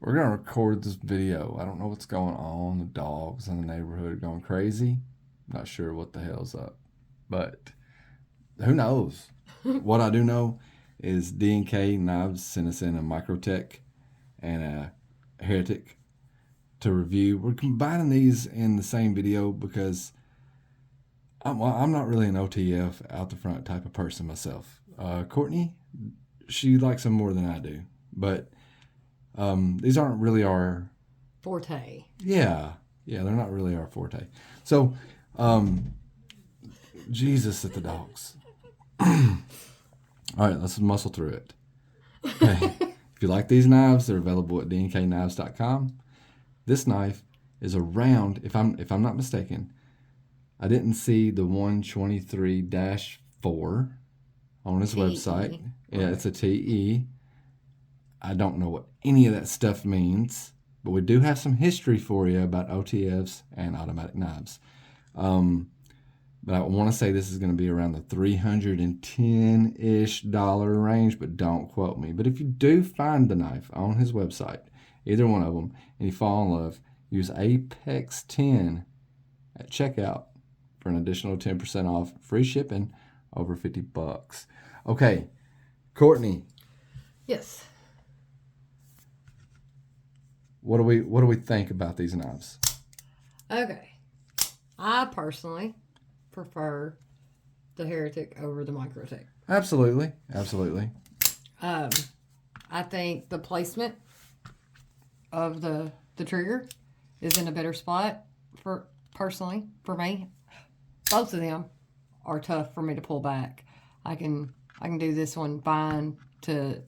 We're going to record this video. I don't know what's going on. The dogs in the neighborhood are going crazy. Not sure what the hell's up. But who knows? What I do know is D&K Knives sent us in a Microtech and a Heretic to review. We're combining these in the same video because I'm not really an OTF out the front type of person myself. Courtney, she likes them more than I do. But these aren't really our forte. Yeah, they're not really our forte. So, Jesus at the dogs. All right, let's muscle through it. Okay. If you like these knives, they're available at dnknives.com. This knife is around, if I'm not mistaken, I didn't see the 123-4 on his website. Yeah, it's a TE. I don't know what any of that stuff means, but we do have some history for you about OTFs and automatic knives. But I want to say this is going to be around the $310-ish range, but don't quote me. But if you do find the knife on his website, either one of them, and you fall in love, use Apex 10 at checkout for an additional 10% off, free shipping, over $50. Okay, Courtney. Yes. What do we think about these knives? Okay. I personally prefer the Heretic over the Microtech. Absolutely. I think the placement of the trigger is in a better spot for me. Both of them are tough for me to pull back. I can do this one fine to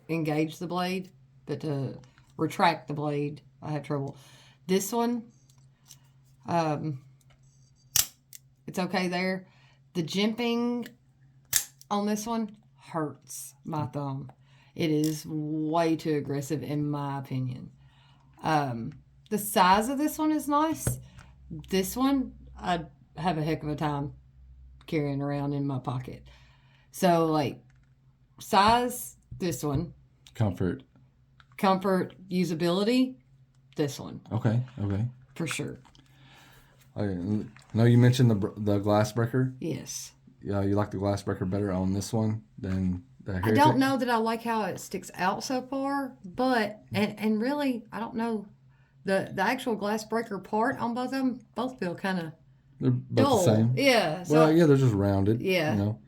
engage the blade, but to retract the blade, I have trouble. This one, it's okay there. The jimping on this one hurts my thumb. It is way too aggressive in my opinion. The size of this one is nice. This one, I'd have a heck of a time carrying around in my pocket. So, like, size, this one. Comfort, usability, this one. Okay. For sure. I know you mentioned the glass breaker. Yes. Yeah, you like the glass breaker better on this one than the Heretic? I don't know that I like how it sticks out so far, but and really I don't know the actual glass breaker part on both of them. Both feel kind of they're both dull. the same. Yeah. So, well, yeah, they're just rounded. Yeah. You know,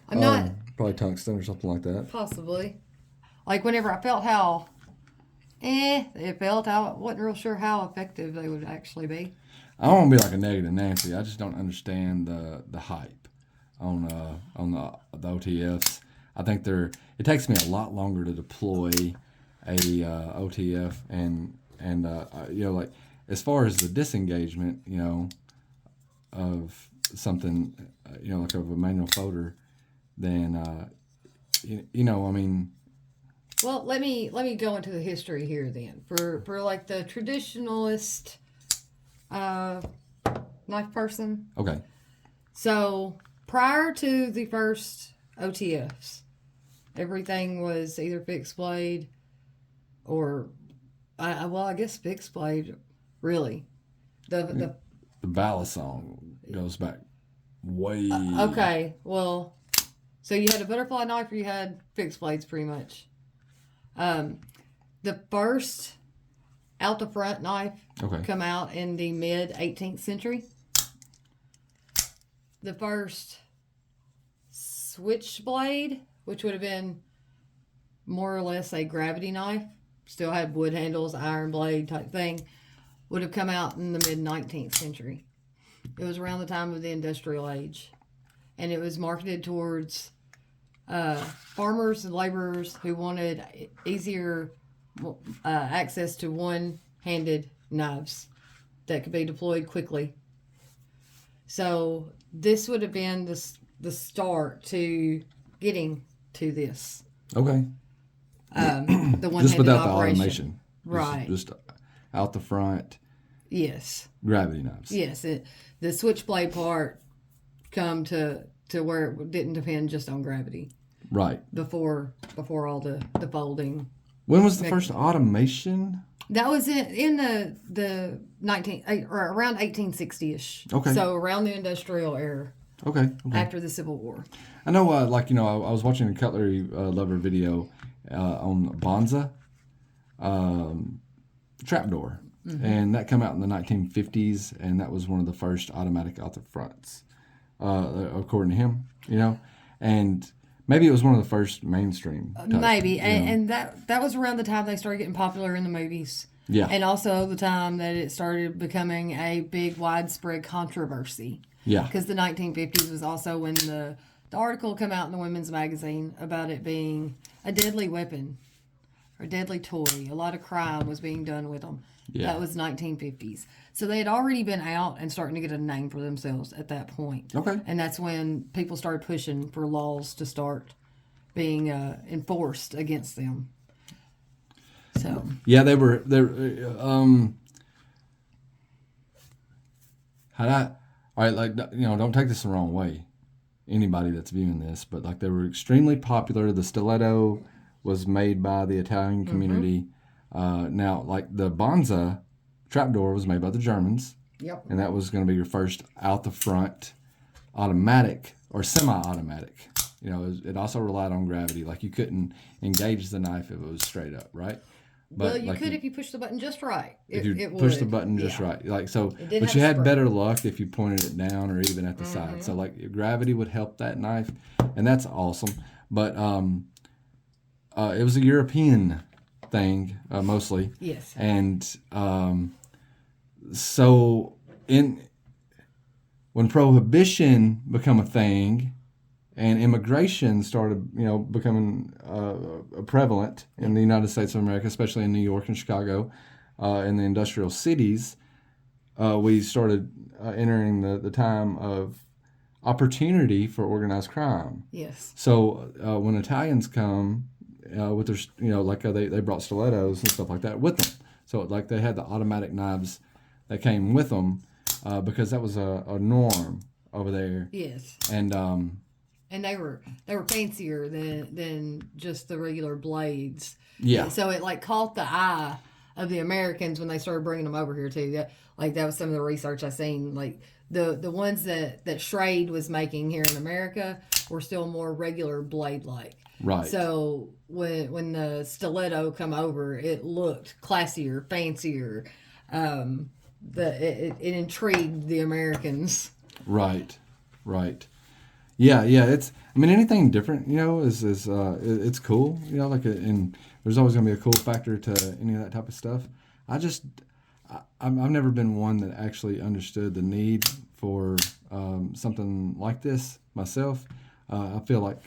I'm not probably tungsten or something like that. Possibly. Like whenever I felt how it felt, I wasn't real sure how effective they would actually be. I don't want to be like a negative Nancy. I just don't understand the hype on the OTFs. I think it takes me a lot longer to deploy a OTF and like as far as the disengagement, of something, like of a manual folder, than I mean. Well, let me go into the history here then. For like the traditionalist knife person. Okay. So prior to the first OTFs, everything was either fixed blade or, I guess fixed blade. Really, the ballast song goes back way. Okay, well, so you had a butterfly knife or you had fixed blades, pretty much. The first out the front knife come out in the mid 18th century. The first switchblade, which would have been more or less a gravity knife, still had wood handles, iron blade type thing, would have come out in the mid 19th century. It was around the time of the industrial age, and it was marketed towards farmers and laborers who wanted easier access to one-handed knives that could be deployed quickly. So this would have been the start to getting to this. Okay. The one-handed just without operation. the automation. Right. Just out the front. Yes. Gravity knives. Yes. The switchblade part come to where it didn't depend just on gravity. Right. Before all the folding When was the first automation? That was in the 19 or around 1860ish. Okay. So around the industrial era. Okay. After the Civil War. I know, I was watching a cutlery lover video on Bonza trapdoor, and that came out in the 1950s, and that was one of the first automatic out the fronts, according to him. And maybe it was one of the first mainstream. Maybe, and that was around the time they started getting popular in the movies. Yeah. And also the time that it started becoming a big, widespread controversy. Yeah. Because the 1950s was also when the article came out in the women's magazine about it being a deadly weapon or a deadly toy. A lot of crime was being done with them. Yeah. That was 1950s. So they had already been out and starting to get a name for themselves at that point. Okay. And that's when people started pushing for laws to start being enforced against them. So. Yeah, they were. All right, like, don't take this the wrong way, anybody that's viewing this, but like they were extremely popular. The stiletto was made by the Italian community. Now, like the Bonza trapdoor was made by the Germans. Yep. And that was going to be your first out the front automatic or semi-automatic. It also relied on gravity. Like you couldn't engage the knife if it was straight up, right? But you could if you pushed the button just right. If you push the button just right. Like so, but you had better luck if you pointed it down or even at the side. So like gravity would help that knife, and that's awesome. But it was a European thing mostly. Yes. And so when prohibition became a thing, and immigration started, becoming prevalent in the United States of America, especially in New York and Chicago, in the industrial cities, we started entering the time of opportunity for organized crime. Yes. So when Italians come with their, they brought stilettos and stuff like that with them. So like they had the automatic knives that came with them because that was a norm over there. Yes. And they were fancier than just the regular blades. Yeah. So it like caught the eye of the Americans when they started bringing them over here too. That was some of the research I seen. Like the ones that Schrade was making here in America were still more regular blade like. Right. So when the stiletto come over, it looked classier, fancier. It intrigued the Americans. Right. Yeah. Anything different, is it's cool, and there's always gonna be a cool factor to any of that type of stuff. I've never been one that actually understood the need for something like this myself. I feel like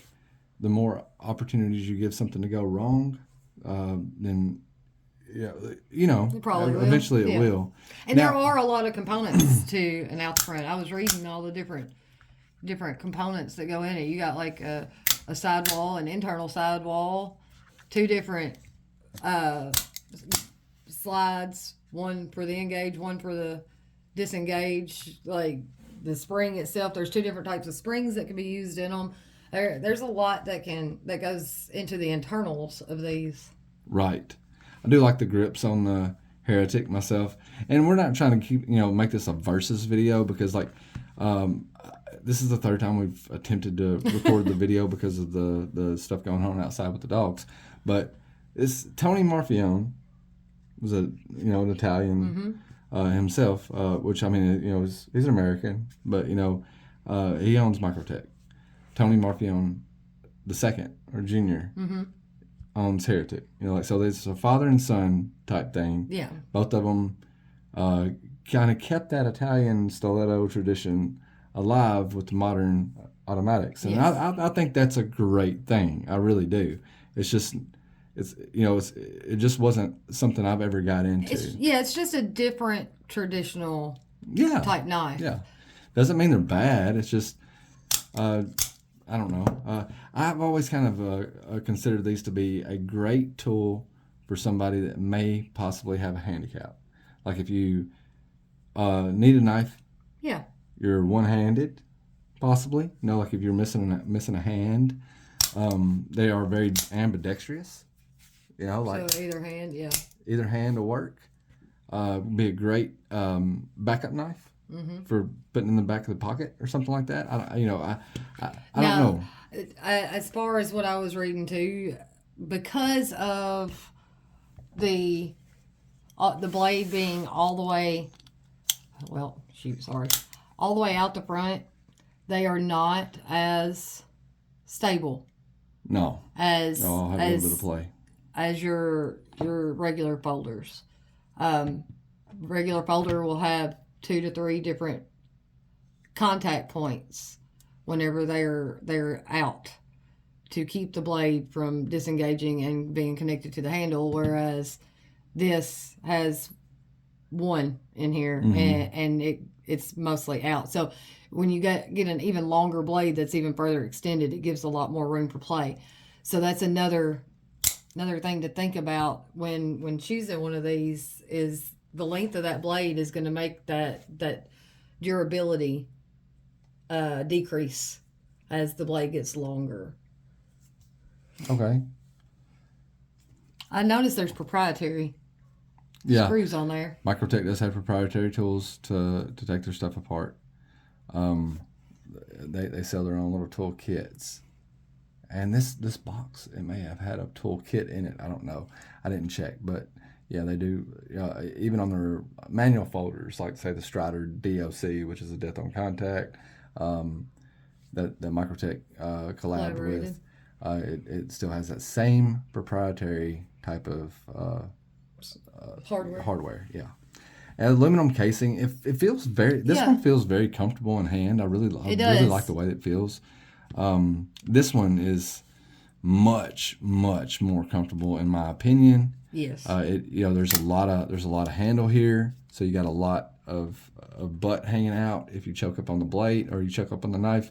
the more opportunities you give something to go wrong, then eventually it will. And there are a lot of components to an out front. I was reading all the different components that go in it. You got like a sidewall, an internal sidewall, two different slides, one for the engage, one for the disengage. Like the spring itself, there's two different types of springs that can be used in them. There's a lot that goes into the internals of these. Right. I do like the grips on the Heretic myself, and we're not trying to keep make this a versus video because this is the third time we've attempted to record the video because of the stuff going on outside with the dogs. But it's Tony Marfione was an Italian himself, which he's an American, but he owns Microtech. Tony Marfione the second or junior owns Heretic. So there's a father and son type thing. Yeah. Both of them kind of kept that Italian stiletto tradition alive with the modern automatics, and yes. I think that's a great thing. I really do. It just wasn't something I've ever got into. It's just a different traditional type knife. Yeah, doesn't mean they're bad. It's just I don't know. I've always kind of considered these to be a great tool for somebody that may possibly have a handicap. Like if you need a knife. Yeah. You're one-handed, possibly. Like if you're missing a hand, they are very ambidextrous. You know, like so either hand, yeah. either hand will work. Be a great backup knife for putting in the back of the pocket or something like that. I don't know. As far as what I was reading too, because of the blade being all the way, all the way out the front, they are not as stable. No. As I'll have a little bit of play. As your regular folders. Regular folder will have 2 to 3 different contact points whenever they're out to keep the blade from disengaging and being connected to the handle, whereas this has one in here and it's mostly out. So when you get an even longer blade that's even further extended, it gives a lot more room for play. So that's another thing to think about when choosing one of these is the length of that blade is going to make that durability decrease as the blade gets longer. Okay. I noticed there's proprietary screws on there. Microtech does have proprietary tools to take their stuff apart. They sell their own little tool kits. And this box, it may have had a tool kit in it. I don't know. I didn't check, but yeah, they do. Even on their manual folders, like say the Strider DOC, which is a Death on Contact, that Microtech collabed with. It still has that same proprietary type of hardware. Yeah. And aluminum casing. It feels this one feels very comfortable in hand. I really like the way it feels. This one is much more comfortable in my opinion. Yes. There's a lot of handle here, so you got a lot of butt hanging out if you choke up on the blade or you choke up on the knife.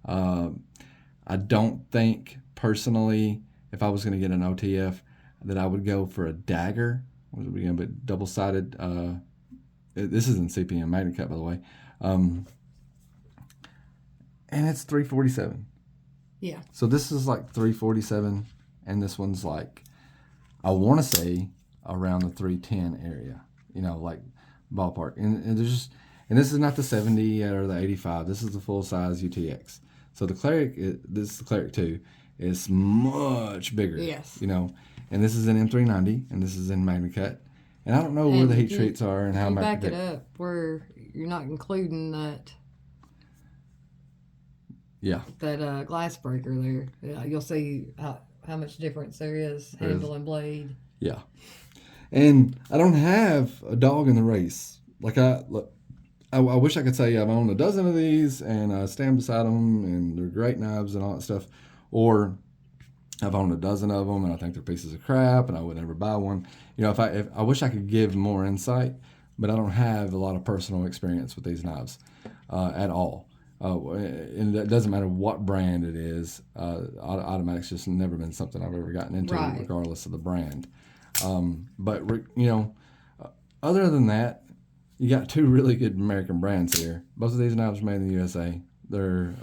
I don't think personally, if I was going to get an OTF, that I would go for a dagger. But double-sided. This is in CPM MagnaCut, by the way. And it's $347. Yeah. So this is like $347, and this one's like, I want to say around the $310 area. Like ballpark. And there's just, and this is not the 70 or the 85. This is the full size UTX. So the Cleric, this is the Cleric 2, is much bigger. Yes. And this is in M390, and this is in MagnaCut. And I don't know where the heat treats are and how back it up where you're not including that. Yeah. That glass breaker there. Yeah, you'll see how much difference there is, handle and blade. Yeah. And I don't have a dog in the race. Like I wish I could say I've owned a dozen of these and I stand beside them and they're great knives and all that stuff. Or I've owned a dozen of them and I think they're pieces of crap and I would never buy one. If I wish I could give more insight, but I don't have a lot of personal experience with these knives at all. And it doesn't matter what brand it is. Automatic's just never been something I've ever gotten into, regardless of the brand. But other than that, you got 2 really good American brands here. Both of these knives are made in the USA. They're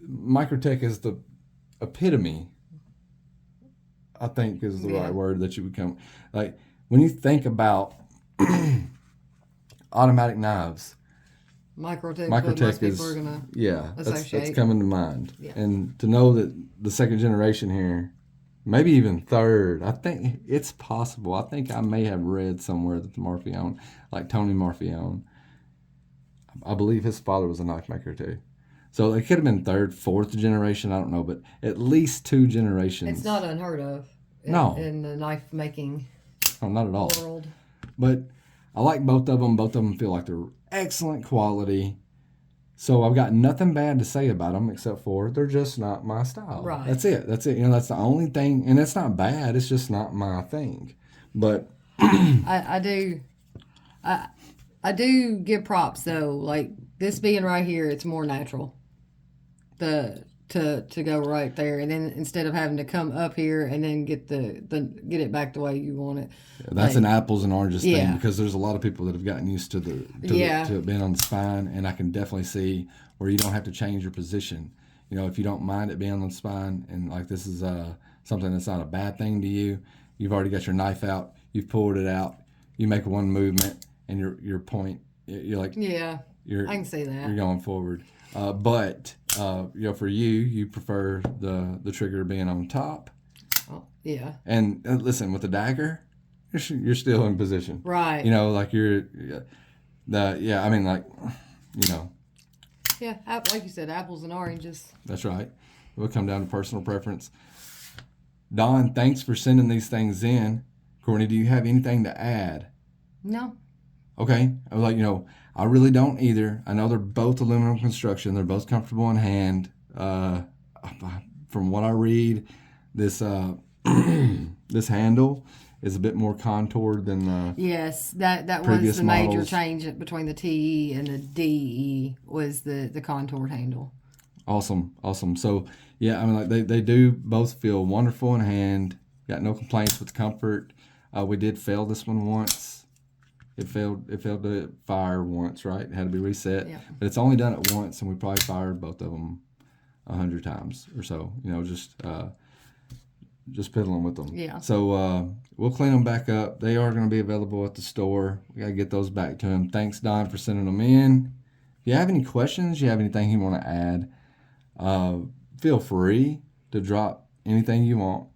Microtech is the epitome, I think is the right word that you would come. Like when you think about automatic knives, Microtech is that's coming to mind. Yeah. And to know that the second generation here, maybe even third, I think it's possible. I think I may have read somewhere that the Marfione, like Tony Marfione, I believe his father was a knife maker too. So it could have been third, fourth generation, I don't know, but at least 2 generations. It's not unheard of in the knife making not at all. world. But I like both of them. Both of them feel like they're excellent quality. So I've got nothing bad to say about them except for they're just not my style. Right. That's it. That's the only thing. And it's not bad. It's just not my thing. But I do give props though. Like this being right here, it's more natural. To go right there, and then instead of having to come up here and then get it back the way you want it. Yeah, that's an apples and oranges thing because there's a lot of people that have gotten used to it being on the spine, and I can definitely see where you don't have to change your position. If you don't mind it being on the spine, and like this is something that's not a bad thing to you. You've already got your knife out. You've pulled it out. You make one movement, and your point. You're like, Yeah, you're I can see you're that. going forward. But for you prefer the trigger being on top. Oh, yeah. And listen, with the dagger, you're still in position. Right. Like you're I mean, like, Yeah, like you said, apples and oranges. That's right. It'll come down to personal preference. Don, thanks for sending these things in. Courtney, do you have anything to add? No. Okay. I was like, I really don't either. I know they're both aluminum construction. They're both comfortable in hand. From what I read, this this handle is a bit more contoured than the Yes, that was previous the major models. change between the TE and the DE was the contoured handle. Awesome. So yeah, I mean, like they do both feel wonderful in hand. Got no complaints with comfort. We did fail this one once. It failed to fire once, right? It had to be reset. Yeah. But it's only done it once, and we probably fired both of them 100 times or so. Just piddling with them. Yeah. So we'll clean them back up. They are going to be available at the store. We got to get those back to him. Thanks, Don, for sending them in. If you have any questions, you have anything you want to add, feel free to drop anything you want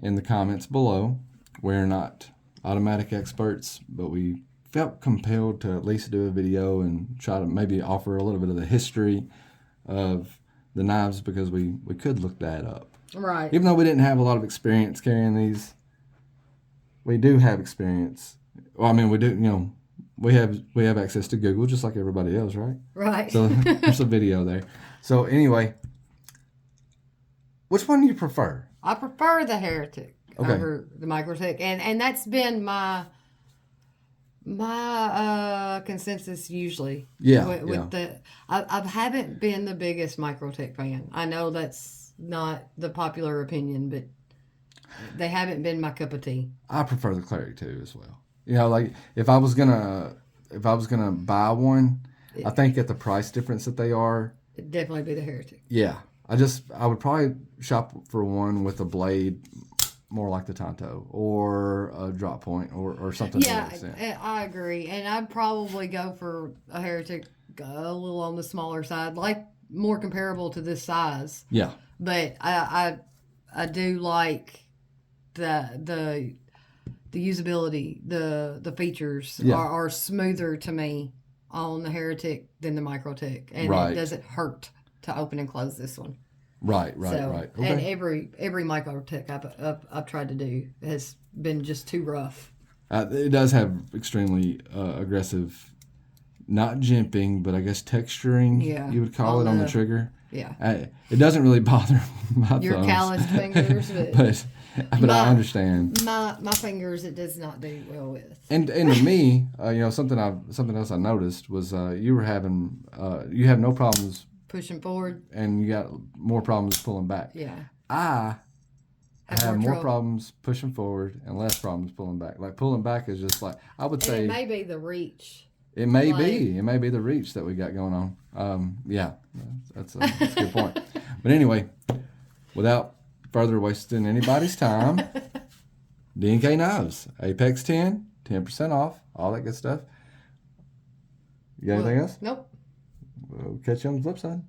in the comments below. We're not automatic experts, but we felt compelled to at least do a video and try to maybe offer a little bit of the history of the knives because we could look that up. Right. Even though we didn't have a lot of experience carrying these, we do have experience. Well, I mean, we do, we have access to Google just like everybody else, right? Right. So there's a video there. So anyway, which one do you prefer? I prefer the Heretic Okay. over the Microtech, and that's been my consensus usually. Yeah. With I haven't been the biggest Microtech fan. I know that's not the popular opinion, but they haven't been my cup of tea. I prefer the Cleric too as well. Like if I was gonna buy one, I think at the price difference that they are, It'd definitely be the Heretic. yeah. I would probably shop for one with a blade more like the Tonto or a drop point or something. Yeah, I agree, and I'd probably go for a Heretic a little on the smaller side, like more comparable to this size. Yeah. But I do like the usability, the features are smoother to me on the Heretic than the Microtech, and Right. it doesn't hurt to open and close this one. Right. So, Okay. and every Microtech I've tried to do has been just too rough. It does have extremely aggressive, not jimping, but I guess texturing. Yeah, You would call it on the trigger. Yeah. It doesn't really bother my Your thumbs. calloused fingers, but I understand. My fingers it does not do well with. And to me, something else I noticed was you have no problems Pushing forward. and you got more problems pulling back. Yeah. I have more trouble. problems pushing forward and less problems pulling back. Like pulling back is just like I would say. It may be the reach. It may be the reach that we got going on. Yeah, that's a good point. But anyway, without further wasting anybody's time, D&K Knives, Apex 10% off, all that good stuff. You got anything else? Nope. We'll catch you on the flip side.